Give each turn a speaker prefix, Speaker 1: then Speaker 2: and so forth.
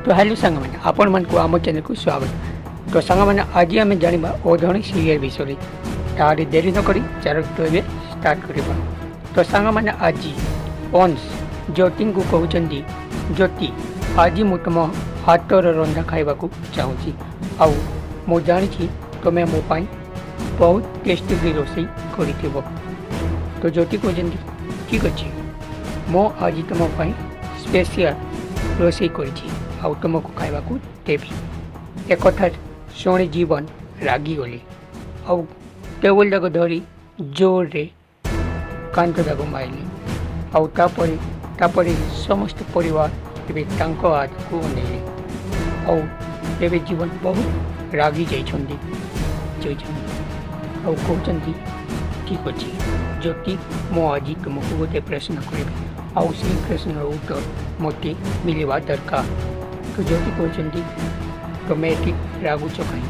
Speaker 1: तो हेलो सांग मैंने आपण मन को आम चैनल को स्वागत। तो सांग मैंने आज आम जाना ओधणी सीरियल विषय तारी देरी न करी चार तो स्टार्ट करवा। तो सांग मैंने आज अंश ज्योति को कहते ज्योति आज मु तुम हाथर रंधा खावा चाहूँगी आउ जानी तुम्हें मो पाई बहुत टेस्टी रोषे कर। तो ज्योति कहते ठीक अच्छे मो आज तुम स्पेशल रोषे कर तुमको खावा देवी। एक कथा शुणी जीवन रागिगली आउ टेबल जाक धरी जोर रे कांत जाक मारिली आउे समस्त परिवार हाथ को अनेले आउ जीवन बहुत रागी कहते ठीक अच्छे ज्योति मो आज तुमको गोटे प्रश्न करी आउ से प्रश्न उत्तर मत मिलवा दरकार। तो ज्योति कहते तुम्हें रागुच कहीं